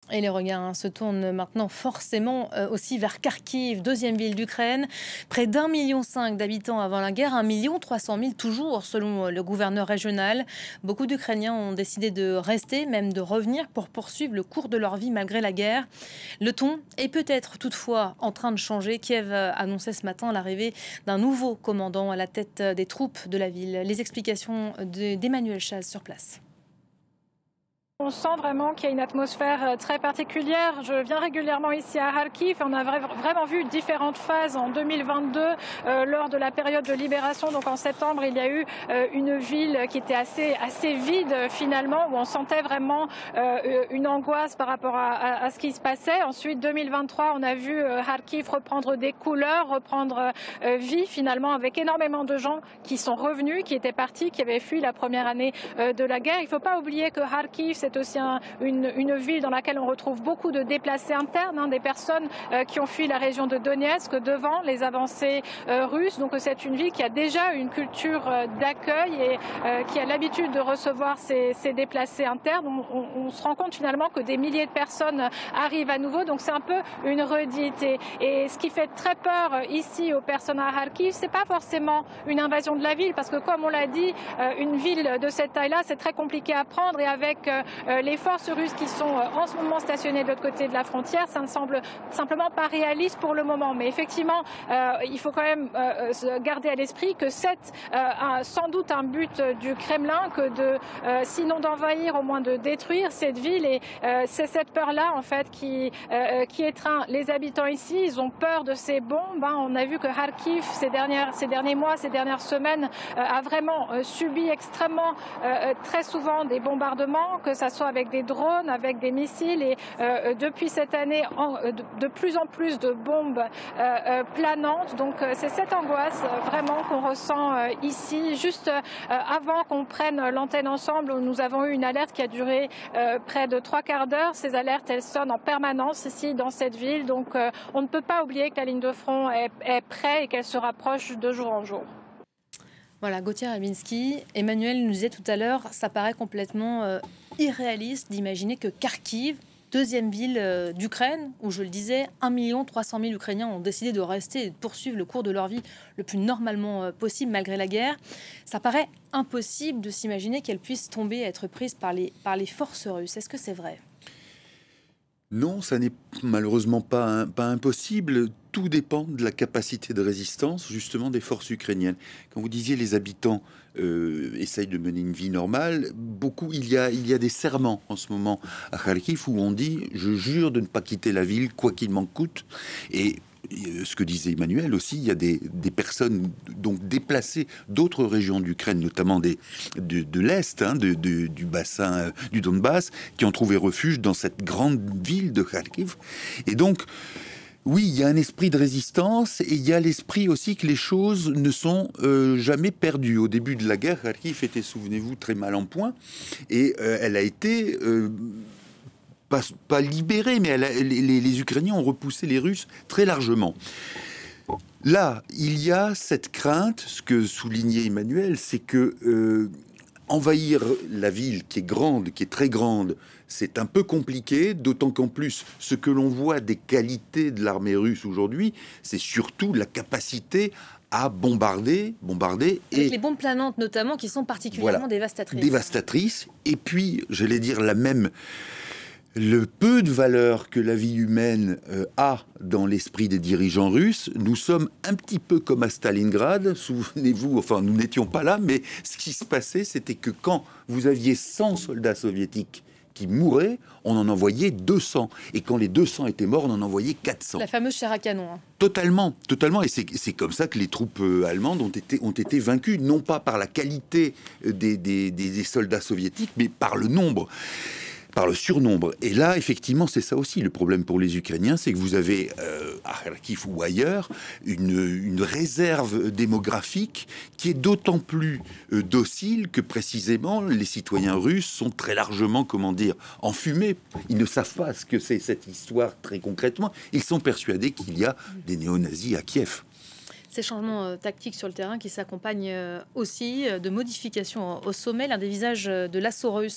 Et les regards se tournent maintenant forcément aussi vers Kharkiv, deuxième ville d'Ukraine. Près d'1,5 million d'habitants avant la guerre, 1,3 million toujours selon le gouverneur régional. Beaucoup d'Ukrainiens ont décidé de rester, même de revenir pour poursuivre le cours de leur vie malgré la guerre. Le ton est peut-être toutefois en train de changer. Kiev a annoncé ce matin l'arrivée d'un nouveau commandant à la tête des troupes de la ville. Les explications d'Emmanuel Chaz sur place. On sent vraiment qu'il y a une atmosphère très particulière. Je viens régulièrement ici à Kharkiv. On a vraiment vu différentes phases en 2022 lors de la période de libération. Donc en septembre, il y a eu une ville qui était assez vide finalement, où on sentait vraiment une angoisse par rapport à ce qui se passait. Ensuite, 2023, on a vu Kharkiv reprendre des couleurs, reprendre vie finalement, avec énormément de gens qui sont revenus, qui étaient partis, qui avaient fui la première année de la guerre. Il ne faut pas oublier que Kharkiv, c'est aussi une ville dans laquelle on retrouve beaucoup de déplacés internes, des personnes qui ont fui la région de Donetsk devant les avancées russes. Donc c'est une ville qui a déjà une culture d'accueil et qui a l'habitude de recevoir ces déplacés internes. On se rend compte finalement que des milliers de personnes arrivent à nouveau. Donc c'est un peu une redite. Et ce qui fait très peur ici aux personnes à Kharkiv, c'est pas forcément une invasion de la ville, parce que comme on l'a dit, une ville de cette taille-là, c'est très compliqué à prendre, et avec les forces russes qui sont en ce moment stationnées de l'autre côté de la frontière, ça ne semble simplement pas réaliste pour le moment. Mais effectivement, il faut quand même garder à l'esprit que c'est sans doute un but du Kremlin, que sinon d'envahir, au moins de détruire cette ville. Et c'est cette peur-là en fait qui étreint les habitants ici. Ils ont peur de ces bombes. On a vu que Kharkiv, ces derniers mois, ces dernières semaines, a vraiment subi extrêmement très souvent des bombardements, que ça soit avec des drones, avec des missiles, et depuis cette année, de plus en plus de bombes planantes. Donc c'est cette angoisse vraiment qu'on ressent ici. Juste avant qu'on prenne l'antenne ensemble, nous avons eu une alerte qui a duré près de 3/4 d'heure. Ces alertes, elles sonnent en permanence ici dans cette ville. Donc on ne peut pas oublier que la ligne de front est prête et qu'elle se rapproche de jour en jour. Voilà, Gauthier Rabinski. Emmanuel nous disait tout à l'heure, ça paraît complètement irréaliste d'imaginer que Kharkiv, deuxième ville d'Ukraine, où je le disais, 1,3 million Ukrainiens ont décidé de rester et de poursuivre le cours de leur vie le plus normalement possible malgré la guerre. Ça paraît impossible de s'imaginer qu'elle puisse tomber, être prise par les forces russes. Est-ce que c'est vrai ? Non, ça n'est malheureusement pas impossible. Tout dépend de la capacité de résistance, justement, des forces ukrainiennes. Quand vous disiez les habitants essayent de mener une vie normale, il y a des serments en ce moment à Kharkiv où on dit « je jure de ne pas quitter la ville, quoi qu'il m'en coûte ». Et ce que disait Emmanuel aussi, il y a des personnes donc déplacées d'autres régions d'Ukraine, notamment de l'Est, du bassin du Donbass, qui ont trouvé refuge dans cette grande ville de Kharkiv. Et donc, oui, il y a un esprit de résistance, et il y a l'esprit aussi que les choses ne sont jamais perdues. Au début de la guerre, Kharkiv était, souvenez-vous, très mal en point, et elle a été... pas libérée, mais les Ukrainiens ont repoussé les Russes très largement. Là, il y a cette crainte, ce que soulignait Emmanuel, c'est que envahir la ville qui est grande, qui est très grande, c'est un peu compliqué, d'autant qu'en plus, ce que l'on voit des qualités de l'armée russe aujourd'hui, c'est surtout la capacité à bombarder avec et les bombes planantes notamment, qui sont particulièrement dévastatrices. Dévastatrices, et puis, j'allais dire le peu de valeur que la vie humaine a dans l'esprit des dirigeants russes. Nous sommes un petit peu comme à Stalingrad, souvenez-vous, enfin nous n'étions pas là, mais ce qui se passait, c'était que quand vous aviez 100 soldats soviétiques qui mouraient, on en envoyait 200. Et quand les 200 étaient morts, on en envoyait 400. La fameuse chair à canon. Totalement. Et c'est comme ça que les troupes allemandes ont été vaincues, non pas par la qualité des soldats soviétiques, mais par le nombre. Par le surnombre. Et là, effectivement, c'est ça aussi le problème pour les Ukrainiens, c'est que vous avez, à Kharkiv ou ailleurs, une réserve démographique qui est d'autant plus docile que précisément les citoyens russes sont très largement, enfumés. Ils ne savent pas ce que c'est cette histoire très concrètement. Ils sont persuadés qu'il y a des néo-nazis à Kiev. Ces changements tactiques sur le terrain qui s'accompagnent aussi de modifications au sommet, l'un des visages de l'assaut russe